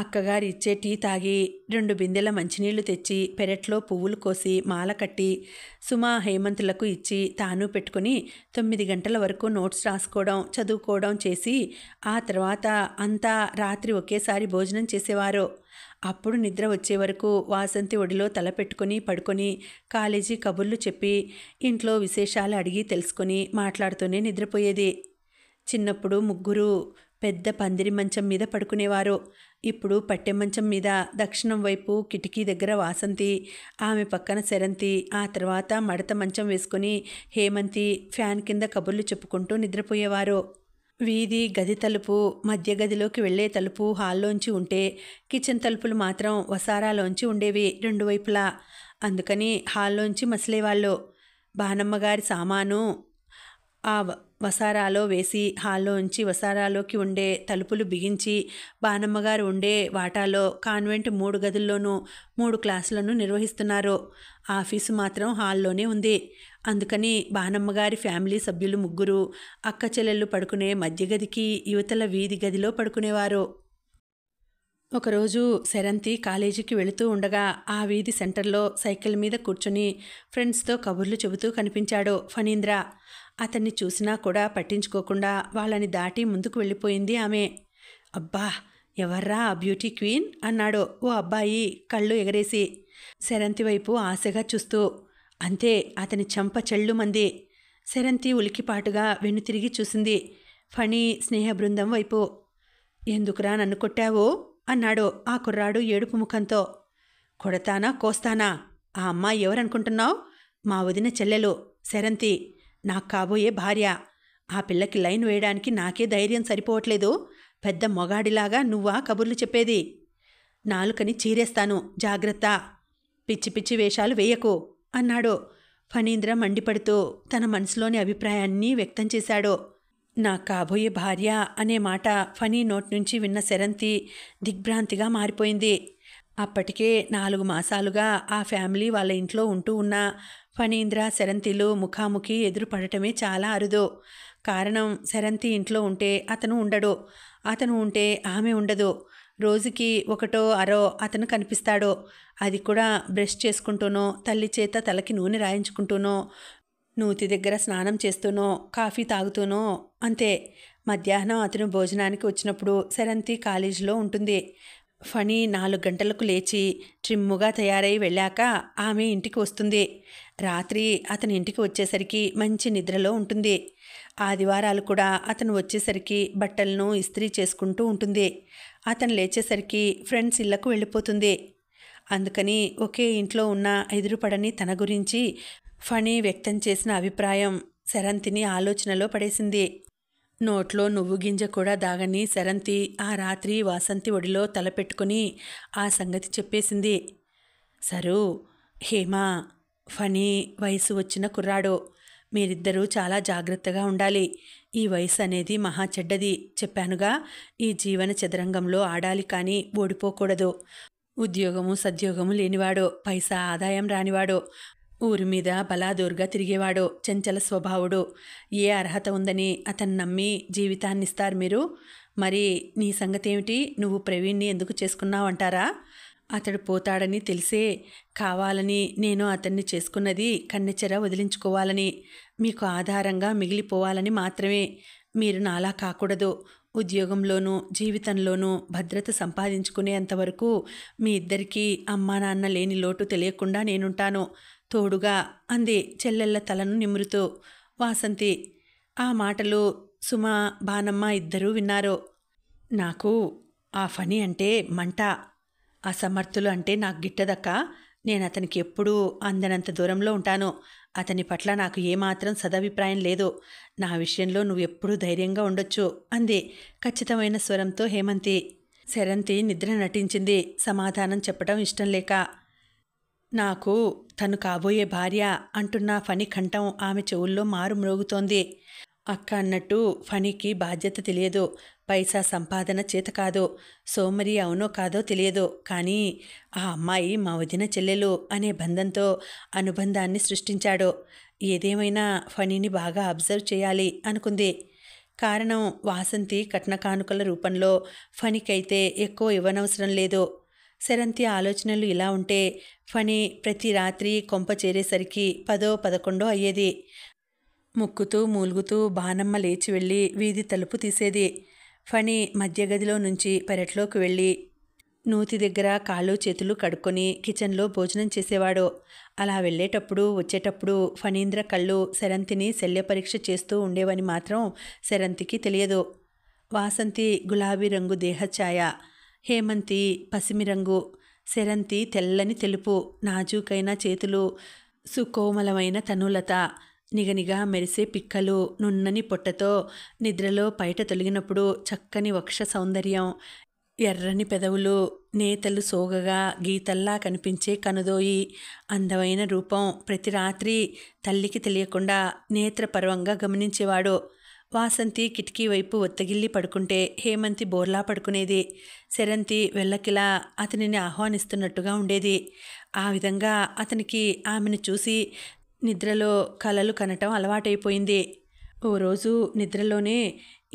అక్కగారు ఇచ్చే టీ తాగి 2 బిందెల మంచినీళ్లు తెచ్చి పెరట్లో పువ్వులు కోసి మాల కట్టి సుమా, హేమంతులకు ఇచ్చి తాను పెట్టుకుని 9 గంటల వరకు నోట్స్ రాసుకోవడం, చదువుకోవడం చేసి ఆ తర్వాత అంతా రాత్రి ఒకేసారి భోజనం చేసేవారు. అప్పుడు నిద్ర వచ్చే వరకు వాసంతి ఒడిలో తల పెట్టుకుని పడుకొని కాలేజీ కబుర్లు చెప్పి ఇంట్లో విశేషాలు అడిగి తెలుసుకొని మాట్లాడుతూనే నిద్రపోయేది. చిన్నప్పుడు ముగ్గురు పెద్ద పందిరి మంచం మీద పడుకునేవారు. ఇప్పుడు పట్టె మంచం మీద దక్షిణం వైపు కిటికీ దగ్గర వాసంతి, ఆమె పక్కన శరంతి, ఆ తర్వాత మడత మంచం వేసుకుని హేమంతి ఫ్యాన్ కింద కబుర్లు చెప్పుకుంటూ నిద్రపోయేవారు. వీధి గది తలుపు, మధ్య గదిలోకి వెళ్లే తలుపు హాల్లోంచి ఉంటే కిచెన్ తలుపులు మాత్రం వసారాలోంచి ఉండేవి 2 వైపులా. అందుకని హాల్లోంచి మసిలేవాళ్ళు. బానమ్మగారి సామాను వసారాలో వేసి హాల్లోంచి వసారాలోకి ఉండే తలుపులు బిగించి బాణమ్మగారు ఉండే వాటాలో కాన్వెంట్ 3 గదుల్లోనూ 3 క్లాసులను నిర్వహిస్తున్నారు. ఆఫీసు మాత్రం హాల్లోనే ఉంది. అందుకని బాణమ్మగారి ఫ్యామిలీ సభ్యులు 3 అక్క చెల్లెళ్ళు పడుకునే మధ్య గదికి యువతల వీధి గదిలో పడుకునేవారు. ఒకరోజు శరంతి కాలేజీకి వెళుతూ ఉండగా ఆ వీధి సెంటర్లో సైకిల్ మీద కూర్చుని ఫ్రెండ్స్తో కబుర్లు చెబుతూ కనిపించాడు ఫణీంద్ర. అతన్ని చూసినా కూడా పట్టించుకోకుండా వాళ్ళని దాటి ముందుకు వెళ్ళిపోయింది ఆమె. అబ్బా, ఎవర్రా ఆ బ్యూటీ క్వీన్ అన్నాడు ఓ అబ్బాయి కళ్ళు ఎగరేసి శరంతి వైపు ఆశగా చూస్తూ. అంతే, అతని చెంప చెళ్ళుమంది. శరంతి ఉలికిపాటుగా వెన్నుతిరిగి చూసింది ఫణి స్నేహ బృందం వైపు. ఎందుకురా నన్ను కొట్టావో అన్నాడు ఆ కుర్రాడు ఏడుపు ముఖంతో. కొడతానా కోస్తానా? ఆ అమ్మాయి ఎవరనుకుంటున్నావు? మా వదిన చెల్లెలు శరంతి, నాకు కాబోయే భార్య. ఆ పిల్లకి లైన్ వేయడానికి నాకే ధైర్యం సరిపోవట్లేదు. పెద్ద మొగాడిలాగా నువ్వా కబుర్లు చెప్పేది? నాలుకని చీరేస్తాను, జాగ్రత్త. పిచ్చి పిచ్చి వేషాలు వేయకు అన్నాడు ఫణీంద్ర మండిపడుతూ తన మనసులోని అభిప్రాయాన్ని వ్యక్తం చేశాడు. నా కాబోయే భార్య అనే మాట ఫణి నోటి నుంచి విన్న శరంతి దిగ్భ్రాంతిగా మారిపోయింది. అప్పటికే 4 మాసాలుగా ఆ ఫ్యామిలీ వాళ్ళ ఇంట్లో ఉంటూ ఉన్న ఫణీంద్ర శరంతిలు ముఖాముఖి ఎదురుపడటమే చాలా అరుదు. కారణం, శరంతి ఇంట్లో ఉంటే అతను ఉండడు, అతను ఉంటే ఆమె ఉండదు. రోజుకి ఒకటో అరో అతను కనిపిస్తాడు. అది కూడా బ్రష్ చేసుకుంటూనో, తల్లి చేత తలకి నూనె రాయించుకుంటూనో, నూతి దగ్గర స్నానం చేస్తూనో, కాఫీ తాగుతూనో. అంతే. మధ్యాహ్నం అతను భోజనానికి వచ్చినప్పుడు శరంతి కాలేజీలో ఉంటుంది. ఫణి 4 గంటలకు లేచి ట్రిమ్ముగా తయారై వెళ్ళాక ఆమె ఇంటికి వస్తుంది. రాత్రి అతని ఇంటికి వచ్చేసరికి మంచి నిద్రలో ఉంటుంది. ఆదివారాలు కూడా అతను వచ్చేసరికి బట్టలను ఇస్త్రీ చేసుకుంటూ ఉంటుంది. అతను లేచేసరికి ఫ్రెండ్స్ ఇళ్లకు వెళ్ళిపోతుంది. అందుకని ఒకే ఇంట్లో ఉన్న ఎదురుపడని తన గురించి ఫణి వ్యక్తం చేసిన అభిప్రాయం శరంతిని ఆలోచనలో పడేసింది. నోట్లో నువ్వు గింజ కూడా దాగని శరంతి ఆ రాత్రి వాసంతి ఒడిలో తలపెట్టుకుని ఆ సంగతి చెప్పేసింది. సరు, హేమా, ఫణి వయసు వచ్చిన కుర్రాడు. మీరిద్దరూ చాలా జాగ్రత్తగా ఉండాలి. ఈ వయసు అనేది మహా చెడ్డది. చెప్పానుగా, ఈ జీవన చదరంగంలో ఆడాలి కానీ ఓడిపోకూడదు. ఉద్యోగము సద్యోగము లేనివాడు, పైసా ఆదాయం రానివాడు, ఊరి మీద బలాదూరుగా తిరిగేవాడు, చంచల స్వభావుడు. ఏ అర్హత ఉందని అతన్ని నమ్మి జీవితాన్నిస్తారు మీరు? మరి నీ సంగతేమిటి? నువ్వు ప్రవీణ్ని ఎందుకు చేసుకున్నావంటారా? అతడు పోతాడని తెలిసే కావాలని నేను అతన్ని చేసుకున్నది. కన్నెచెర వదిలించుకోవాలని, మీకు ఆధారంగా మిగిలిపోవాలని మాత్రమే. మీరు నాలా కాకూడదు. ఉద్యోగంలోనూ జీవితంలోనూ భద్రత సంపాదించుకునేంతవరకు మీ ఇద్దరికీ అమ్మా నాన్న లేని లోటు తెలియకుండా నేనుంటాను తోడుగా అంది చెల్లెళ్ళ తలను నిమురుతూ వాసంతి. ఆ మాటలు సుమ, బానమ్మ ఇద్దరూ విన్నారు. నాకు ఆ ఫణి అంటే మంట. అసమర్థులు అంటే నాకు గిట్టదక్క. నేను అతనికి ఎప్పుడూ అందనంత దూరంలో ఉంటాను. అతని పట్ల నాకు ఏమాత్రం సదభిప్రాయం లేదు. నా విషయంలో నువ్వెప్పుడూ ధైర్యంగా ఉండొచ్చు అంది ఖచ్చితమైన స్వరంతో హేమంతి. శరంతి నిద్ర నటించింది, సమాధానం చెప్పడం ఇష్టం లేక. నాకు తను కాబోయే భార్య అంటున్న ఫణి కంఠం ఆమె చెవుల్లో మారు మ్రోగుతోంది. అక్క అన్నట్టు ఫణికి బాధ్యత తెలియదు, పైసా సంపాదన చేత కాదు, సోమరి అవునో కాదో తెలియదు. కానీ ఆ అమ్మాయి మా వదిన చెల్లెలు అనే బంధంతో అనుబంధాన్ని సృష్టించాడు. ఏదేమైనా ఫణిని బాగా అబ్జర్వ్ చేయాలి అనుకుంది. కారణం, వాసంతి కట్న కానుకల రూపంలో ఫణికైతే ఎక్కువ ఇవ్వనవసరం లేదు. శరంతి ఆలోచనలు ఇలా ఉంటే ఫణి ప్రతి రాత్రి కొంప చేరేసరికి 10, 11 అయ్యేది. ముక్కుతూ మూలుగుతూ బానమ్మ లేచి వెళ్ళి వీధి తలుపు తీసేది. ఫణి మధ్య గదిలో నుంచి పెరట్లోకి వెళ్ళి నూతి దగ్గర కాళ్ళు చేతులు కడుక్కొని కిచెన్లో భోజనం చేసేవాడు. అలా వెళ్ళేటప్పుడు వచ్చేటప్పుడు ఫణీంద్ర కళ్ళు శరంతిని శల్య పరీక్ష చేస్తూ ఉండేవని మాత్రం శరంతికి తెలియదు. వాసంతి గులాబీ రంగు దేహఛాయ, హేమంతి పసిమి రంగు, శరంతి తెల్లని తెలుపు, నాజూకైన చేతులు, సుకోమలమైన తనులత, నిగనిగా మెరిసే పిక్కలు, నున్నని పొట్టతో నిద్రలో పైట తొలగినప్పుడు చక్కని వక్ష సౌందర్యం, ఎర్రని పెదవులు, నేతలు సోగగా గీతల్లా కనిపించే కనుదోయి, అందమైన రూపం ప్రతి రాత్రి తల్లికి తెలియకుండా నేత్రపర్వంగా గమనించేవాడు. వాసంతి కిటికీ వైపు ఒత్తగిల్లి పడుకుంటే హేమంతి బోర్లా పడుకునేది. శరంతి వెళ్ళకిలా అతనిని ఆహ్వానిస్తున్నట్టుగా ఉండేది. ఆ విధంగా అతనికి ఆమెను చూసి నిద్రలో కలలు కనటం అలవాటైపోయింది. ఓ రోజు నిద్రలోనే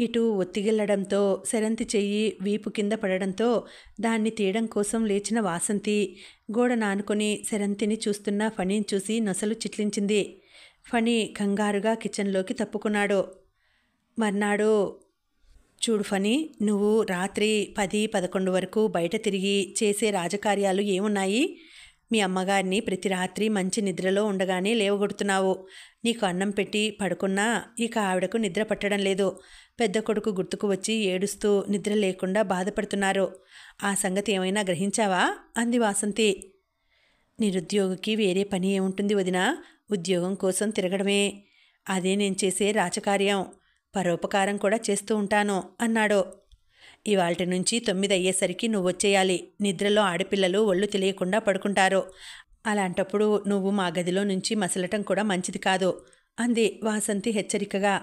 ఇటు ఒత్తిగిల్లడంతో శరంతి చెయ్యి వీపు కింద పడడంతో దాన్ని తీయడం కోసం లేచిన వాసంతి గోడ నానుకొని శరంతిని చూస్తున్న ఫణిని చూసి నొసలు చిట్లించింది. ఫణి కంగారుగా కిచెన్లోకి తప్పుకున్నాడు. మర్నాడు, చూడు ఫణి, నువ్వు రాత్రి 10-11 వరకు బయట తిరిగి చేసే రాజకార్యాలు ఏమున్నాయి? మీ అమ్మగారిని ప్రతి రాత్రి మంచి నిద్రలో ఉండగానే లేవగొడుతున్నావు. నీకు అన్నం పెట్టి పడుకున్నా ఇక ఆవిడకు నిద్ర పట్టడం లేదు. పెద్ద కొడుకు గుర్తుకు వచ్చి ఏడుస్తూ నిద్ర లేకుండా బాధపడుతున్నారు. ఆ సంగతి ఏమైనా గ్రహించావా? అంది వాసంతి. నిరుద్యోగికి వేరే పని ఏముంటుంది వదినా? ఉద్యోగం కోసం తిరగడమే. అదే నేను చేసే రాజకార్యం. పరోపకారం కూడా చేస్తూ ఉంటాను అన్నాడు. ఇవాల్టి నుంచి 9 అయ్యేసరికి నువ్వొచ్చేయాలి. నిద్రలో ఆడపిల్లలు ఒళ్ళు తెలియకుండా పడుకుంటారు. అలాంటప్పుడు నువ్వు మా గదిలో నుంచి మసలటం కూడా మంచిది కాదు అంది వాసంతి హెచ్చరికగా.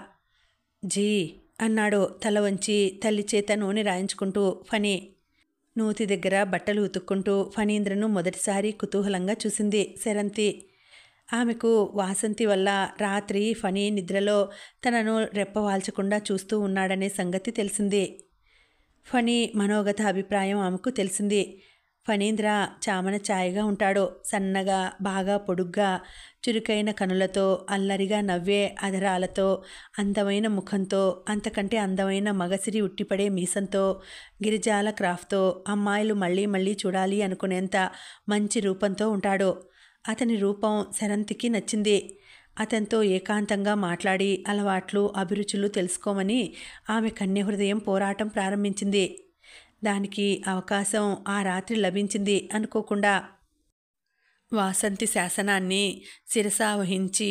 జీ అన్నాడు తల వంచి తల్లి చేత నూనె రాయించుకుంటూ ఫణి. నూతి దగ్గర బట్టలు ఉతుక్కుంటూ ఫణీంద్రను మొదటిసారి కుతూహలంగా చూసింది శరంతి. ఆమెకు వాసంతి వల్ల రాత్రి ఫణి నిద్రలో తనను రెప్పవాల్చకుండా చూస్తూ ఉన్నాడనే సంగతి తెలిసింది. ఫణి మనోగత అభిప్రాయం ఆమెకు తెలిసింది. ఫణీంద్ర చామన ఛాయగా ఉంటాడు. సన్నగా, బాగా పొడుగ్గా, చురుకైన కనులతో, అల్లరిగా నవ్వే అధరాలతో, అందమైన ముఖంతో, అంతకంటే అందమైన మగసిరి ఉట్టిపడే మీసంతో, గిరిజాల క్రాఫ్ట్తో అమ్మాయిలు మళ్ళీ మళ్ళీ చూడాలి అనుకునేంత మంచి రూపంతో ఉంటాడు. అతని రూపం శరంతికి నచ్చింది. అతనితో ఏకాంతంగా మాట్లాడి అలవాట్లు, అభిరుచులు తెలుసుకోమని ఆమె కన్యహృదయం పోరాటం ప్రారంభించింది. దానికి అవకాశం ఆ రాత్రి లభించింది అనుకోకుండా. వాసంతి శాసనాన్ని శిరసావహించి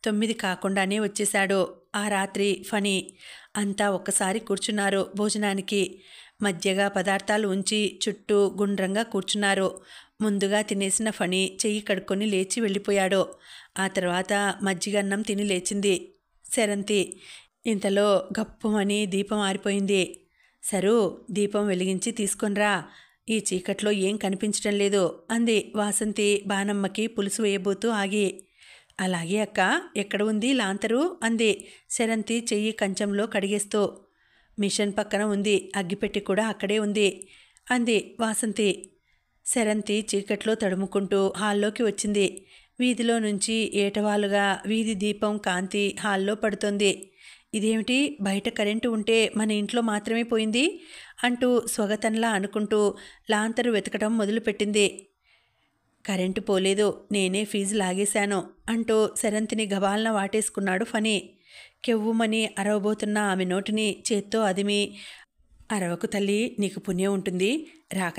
9 కాకుండానే వచ్చేశాడు ఆ రాత్రి ఫణి. అంతా ఒక్కసారి కూర్చున్నారు భోజనానికి. మధ్యగా పదార్థాలు ఉంచి చుట్టూ గుండ్రంగా కూర్చున్నారు. ముందుగా తినేసిన ఫణి చెయ్యి కడుక్కొని లేచి వెళ్ళిపోయాడు. ఆ తర్వాత మజ్జిగన్నం తిని లేచింది శరంతి. ఇంతలో గప్పుమని దీపం ఆరిపోయింది. సరు, దీపం వెలిగించి తీసుకొనిరా, ఈ చీకట్లో ఏం కనిపించటం లేదు అంది వాసంతి బాణమ్మకి పులుసు వేయబోతూ ఆగి. అలాగే అక్క, ఎక్కడ ఉంది లాంతరు అంది శరంతి చెయ్యి కంచంలో కడిగేస్తూ. మిషన్ పక్కన ఉంది, అగ్గిపెట్టి కూడా అక్కడే ఉంది అంది వాసంతి. శరంతి చీకట్లో తడుముకుంటూ హాల్లోకి వచ్చింది. వీధిలో నుంచి ఏటవాలుగా వీధి దీపం కాంతి హాల్లో పడుతోంది. ఇదేమిటి, బయట కరెంటు ఉంటే మన ఇంట్లో మాత్రమే పోయింది అంటూ స్వగతంలా అనుకుంటూ లాంతరు వెతకడం మొదలుపెట్టింది. కరెంటు పోలేదు, నేనే ఫీజు లాగేశాను అంటూ శరంతిని గబాలన వాటేసుకున్నాడు ఫణి. కెవ్వుమని అరవబోతున్న ఆమె నోటిని చేత్తో అదిమి, అరవకు తల్లి, నీకు పుణ్యం ఉంటుంది.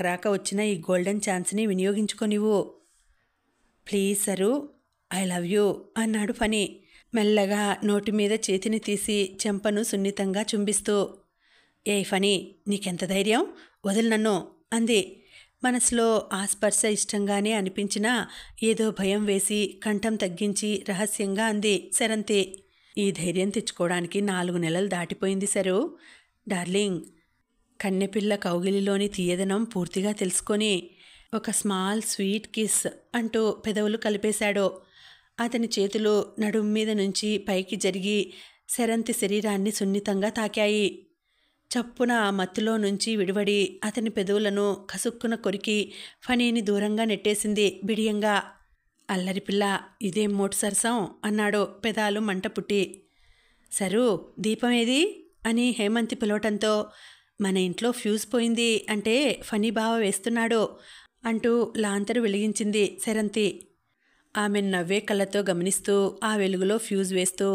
రాక వచ్చిన ఈ గోల్డెన్ ఛాన్స్ని వినియోగించుకోనివ్వు. Please sir, I love you అన్నాడు ఫణి మెల్లగా నోటి మీద చేతిని తీసి చెంపను సున్నితంగా చుంబిస్తూ. ఏ ఫణి, నీకెంత ధైర్యం, వదిలి నన్ను అంది. మనసులో ఆ స్పర్శ ఇష్టంగానే అనిపించినా ఏదో భయం వేసి కంఠం తగ్గించి రహస్యంగా అంది శరంతి. ఈ ధైర్యం తెచ్చుకోవడానికి 4 నెలలు దాటిపోయింది సరు. డార్లింగ్, కన్నెపిల్ల కౌగిలిలోని తీయదనం పూర్తిగా తెలుసుకొని ఒక స్మాల్ స్వీట్ కిస్ అంటూ పెదవులు కలిపేశాడు. అతని చేతులు నడుం మీద నుంచి పైకి జరిగి శరంతి శరీరాన్ని సున్నితంగా తాకాయి. చప్పున ఆ మత్తులో నుంచి విడివడి అతని పెదవులను కసుక్కున కొరికి ఫణిని దూరంగా నెట్టేసింది బిడియంగా. అల్లరిపిల్ల, ఇదేం మోటు సరసం అన్నాడు పెదాలు మంట పుట్టి. సరు, దీపం ఏది అని హేమంతి పిలవటంతో, మన ఇంట్లో ఫ్యూజ్ పోయింది అంటే ఫణి బావ వేస్తున్నాడు అంటూ లాంతరు వెలిగించింది శరంతి. ఆమె నవ్వే కళ్ళతో గమనిస్తూ ఆ వెలుగులో ఫ్యూజ్ వేస్తూ,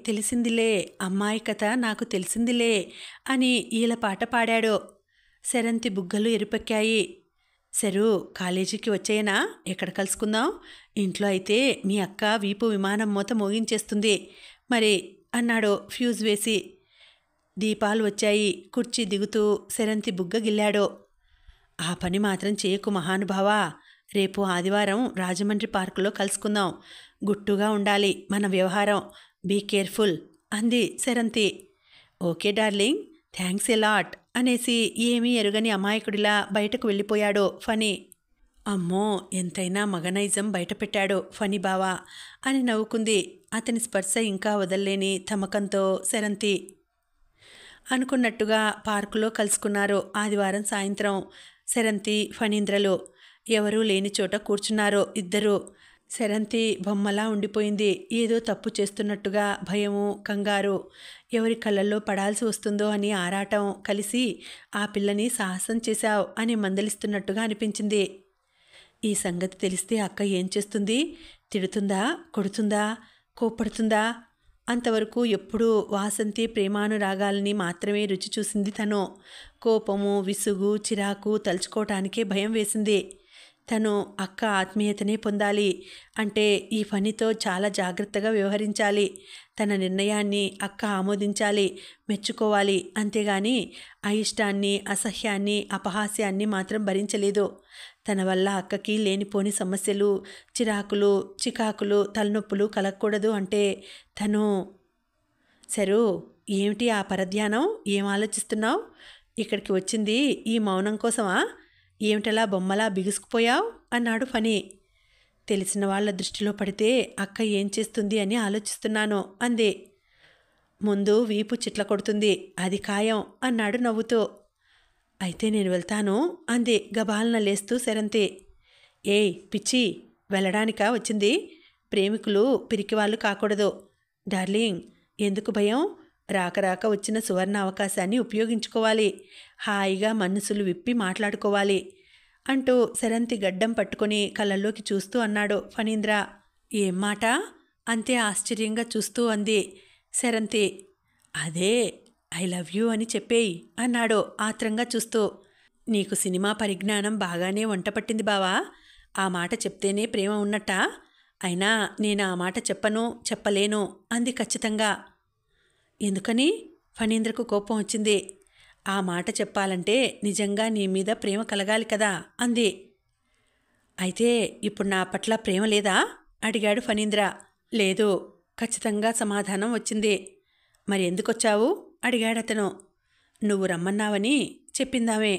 తెలిసిందిలే అమ్మాయి కథ నాకు తెలిసిందిలే అని ఈల పాట పాడాడు. శరంతి బుగ్గలు ఎరుపెక్కాయి. సరు, కాలేజీకి వచ్చేయనా? ఎక్కడ కలుసుకుందాం? ఇంట్లో అయితే మీ అక్క వీపు విమానం మూత మోగించేస్తుంది మరి అన్నాడు ఫ్యూజ్ వేసి. దీపాలు వచ్చాయి. కుర్చీ దిగుతూ శరంతి బుగ్గ గిల్లాడు. ఆ పని మాత్రం చేయకు మహానుభావా. రేపు ఆదివారం రాజమండ్రి పార్కులో కలుసుకుందాం. గుట్టుగా ఉండాలి మన వ్యవహారం. బీ కేర్ఫుల్ అంది Saranthi. Okay darling, thanks a lot అనేసి ఏమీ ఎరుగని అమాయకుడిలా బయటకు వెళ్ళిపోయాడు ఫనీ. అమ్మో, ఎంతైనా మగనైజం బయటపెట్టాడు ఫనీ బావా అని నవ్వుకుంది. అతని స్పర్శ ఇంకా వదల్లేని తమకంతో శరంతి. అనుకున్నట్టుగా పార్కులో కలుసుకున్నారు ఆదివారం సాయంత్రం. శరంతి, ఫణీంద్రలు ఎవరూ లేని చోట కూర్చున్నారు ఇద్దరు. శరంతి బొమ్మలా ఉండిపోయింది. ఏదో తప్పు చేస్తున్నట్టుగా భయము, కంగారు, ఎవరి కళ్ళల్లో పడాల్సి వస్తుందో అని ఆరాటం కలిసి ఆ పిల్లని సాహసం చేశావు అని మందలిస్తున్నట్టుగా అనిపించింది. ఈ సంగతి తెలిస్తే అక్క ఏం చేస్తుంది? తిడుతుందా, కొడుతుందా, కోప్పడుతుందా? అంతవరకు ఎప్పుడూ వాసంతి ప్రేమానురాగాలని మాత్రమే రుచి చూసింది తను. కోపము, విసుగు, చిరాకు తలుచుకోవటానికే భయం వేసింది. తను అక్క ఆత్మీయతనే పొందాలి అంటే ఈ ఫణితో చాలా జాగ్రత్తగా వ్యవహరించాలి. తన నిర్ణయాన్ని అక్క ఆమోదించాలి, మెచ్చుకోవాలి. అంతేగాని అయిష్టాన్ని, అసహ్యాన్ని, అపహాస్యాన్ని మాత్రం భరించలేదు. తన వల్ల అక్కకి లేనిపోని సమస్యలు, చిరాకులు, చికాకులు, తలనొప్పులు కలగకూడదు అంటే తను. సరు, ఏమిటి ఆ పరధ్యానం? ఏం ఆలోచిస్తున్నావు? ఇక్కడికి వచ్చింది ఈ మౌనం కోసమా? ఏమిటలా బొమ్మలా బిగుసుకుపోయావు అన్నాడు ఫణి. తెలిసిన వాళ్ళ దృష్టిలో పడితే అక్క ఏం చేస్తుంది అని ఆలోచిస్తున్నాను అంది. ముందు వీపు చిట్ల కొడుతుంది, అది ఖాయం అన్నాడు నవ్వుతూ. అయితే నేను వెళ్తాను అంది గబాలన లేస్తూ శరంతి. ఏయ్ పిచ్చి, వెళ్ళడానికా వచ్చింది? ప్రేమికులు పిరికివాళ్ళు కాకూడదు. డార్లింగ్, ఎందుకు భయం? రాక రాక వచ్చిన సువర్ణ అవకాశాన్ని ఉపయోగించుకోవాలి. హాయిగా మనసులు విప్పి మాట్లాడుకోవాలి అంటూ శరంతి గడ్డం పట్టుకొని కళ్ళల్లోకి చూస్తూ అన్నాడు ఫణీంద్ర. ఏం మాట? అంతే ఆశ్చర్యంగా చూస్తూ అంది శరంతి. అదే ఐ లవ్ యూ అని చెప్పేయి అన్నాడు ఆత్రంగా చూస్తూ. నీకు సినిమా పరిజ్ఞానం బాగానే వంట పట్టింది బావా. ఆ మాట చెప్తేనే ప్రేమ ఉన్నట్టా? అయినా నేను ఆ మాట చెప్పను, చెప్పలేను అంది ఖచ్చితంగా. ఎందుకని? ఫణీంద్రకు కోపం వచ్చింది. ఆ మాట చెప్పాలంటే నిజంగా నీ మీద ప్రేమ కలగాలి కదా అంది. అయితే ఇప్పుడు నా పట్ల ప్రేమ లేదా అడిగాడు ఫణీంద్ర. లేదు, ఖచ్చితంగా సమాధానం వచ్చింది. మరి ఎందుకొచ్చావు అడిగాడతను. నువ్వు రమ్మన్నావని చెప్పిందామే.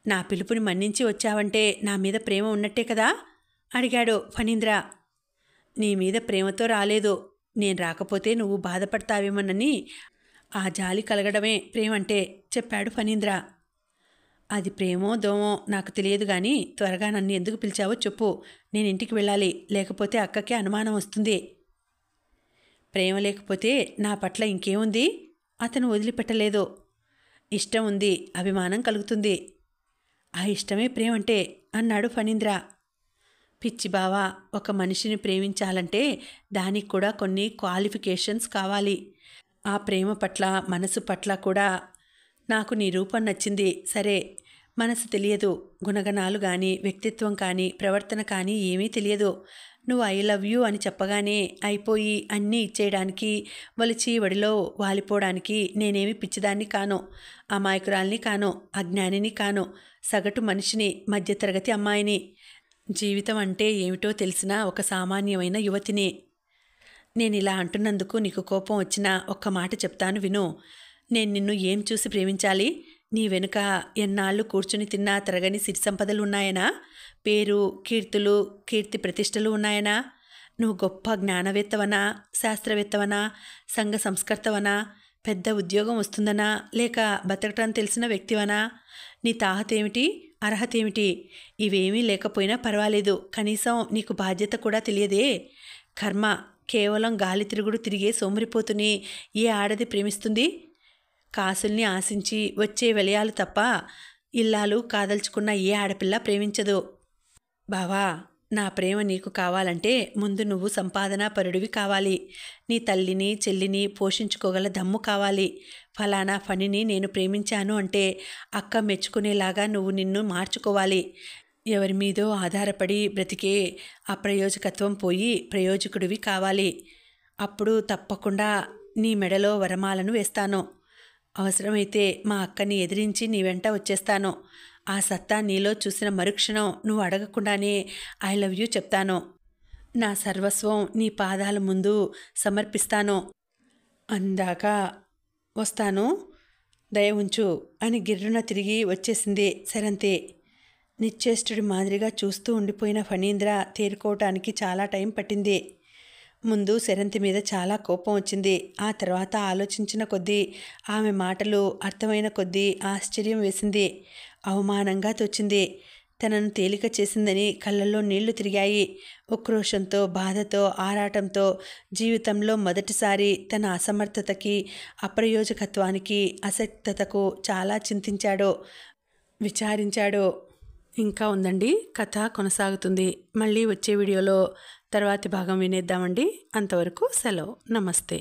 నా పిలుపుని మన్నించి వచ్చావంటే నా మీద ప్రేమ ఉన్నట్టే కదా అడిగాడు ఫణీంద్ర. నీ మీద ప్రేమతో రాలేదు. నేను రాకపోతే నువ్వు బాధపడతావేమోనని ఆ జాలి కలగడమే ప్రేమంటే చెప్పాడు ఫణీంద్ర. అది ప్రేమో దోమో నాకు తెలియదు కానీ త్వరగా నన్ను ఎందుకు పిలిచావో చెప్పు. నేను ఇంటికి వెళ్ళాలి, లేకపోతే అక్కకి అనుమానం వస్తుంది. ప్రేమ లేకపోతే నా పట్ల ఇంకేముంది? అతను వదిలిపెట్టలేదు. ఇష్టం ఉంది, అభిమానం కలుగుతుంది. ఆ ఇష్టమే ప్రేమంటే అన్నాడు ఫణీంద్ర. పిచ్చి బావా, ఒక మనిషిని ప్రేమించాలంటే దానికి కూడా కొన్ని క్వాలిఫికేషన్స్ కావాలి. ఆ ప్రేమ పట్ల, మనసు పట్ల కూడా. నాకు నీ రూపం నచ్చింది సరే, మనసు తెలియదు. గుణగణాలు కానీ, వ్యక్తిత్వం కానీ, ప్రవర్తన కానీ ఏమీ తెలియదు. నువ్వు ఐ లవ్ యూ అని చెప్పగానే అయిపోయి అన్నీ ఇచ్చేయడానికి, వలిచి వడిలో వాలిపోవడానికి నేనేమి పిచ్చిదాన్ని కాను, అమాయకురాల్ని కాను, అజ్ఞానిని కాను, సగటు మనిషిని, మధ్యతరగతి అమ్మాయిని. జీవితం అంటే ఏమిటో తెలిసిన ఒక సామాన్యమైన యువతిని. నేను ఇలా అంటున్నందుకు నీకు కోపం వచ్చినా ఒక్క మాట చెప్తాను విను. నేను నిన్ను ఏం చూసి ప్రేమించాలి? నీ వెనుక ఎన్నాళ్ళు కూర్చుని తిన్నా తరగని సిరి సంపదలు ఉన్నాయనా? పేరు, కీర్తులు, కీర్తి ప్రతిష్టలు ఉన్నాయనా? నువ్వు గొప్ప జ్ఞానవేత్తవనా, శాస్త్రవేత్తవనా, సంఘ సంస్కర్తవనా, పెద్ద ఉద్యోగం వస్తుందనా, లేక బతకటం తెలిసిన వ్యక్తివనా? నీ తాహత ఏమిటి, అర్హత ఏమిటి? ఇవేమీ లేకపోయినా పర్వాలేదు, కనీసం నీకు బాధ్యత కూడా తెలియదే. కర్మ, కేవలం గాలి తిరుగుడు తిరిగే సోమరిపోతుని ఏ ఆడది ప్రేమిస్తుంది? కాసుల్ని ఆశించి వచ్చే విలయాలు తప్ప ఇల్లాలు కాదల్చుకున్న ఏ ఆడపిల్ల ప్రేమించదు. బావా, నా ప్రేమ నీకు కావాలంటే ముందు నువ్వు సంపాదనా పరుడివి కావాలి. నీ తల్లిని, చెల్లిని పోషించుకోగల దమ్ము కావాలి. ఫలానా ఫణిని నేను ప్రేమించాను అంటే అక్క మెచ్చుకునేలాగా నువ్వు నిన్ను మార్చుకోవాలి. ఎవరి మీదో ఆధారపడి బ్రతికే అప్రయోజకత్వం పోయి ప్రయోజకుడివి కావాలి. అప్పుడు తప్పకుండా నీ మెడలో వరమాలను వేస్తాను. అవసరమైతే మా అక్కని ఎదిరించి నీ వెంట వచ్చేస్తాను. ఆ సత్తా నీలో చూసిన మరుక్షణం నువ్వు అడగకుండానే ఐ లవ్ యూ చెప్తాను. నా సర్వస్వం నీ పాదాల ముందు సమర్పిస్తాను. అందాక వస్తాను, దయ ఉంచు అని గిర్రున తిరిగి వచ్చేసింది సెరంతి. నిశ్చేష్టుడి మాదిరిగా చూస్తూ ఉండిపోయిన ఫణీంద్ర తేరుకోవటానికి చాలా టైం పట్టింది. ముందు సెరంతి మీద చాలా కోపం వచ్చింది. ఆ తర్వాత ఆలోచించిన కొద్దీ, ఆమె మాటలు అర్థమైన కొద్దీ ఆశ్చర్యం వేసింది. అవమానంగా తోచింది. తనను తేలిక చేసిందని కళ్ళల్లో నీళ్లు తిరిగాయి. ఉక్రోషంతో, బాధతో, ఆరాటంతో జీవితంలో మొదటిసారి తన అసమర్థతకి, అప్రయోజకత్వానికి, అసక్తతకు చాలా చింతించాడు, విచారించాడు. ఇంకా ఉందండి, కథ కొనసాగుతుంది. మళ్ళీ వచ్చే వీడియోలో తర్వాతి భాగం వినేద్దామండి. అంతవరకు సెలవు. నమస్తే.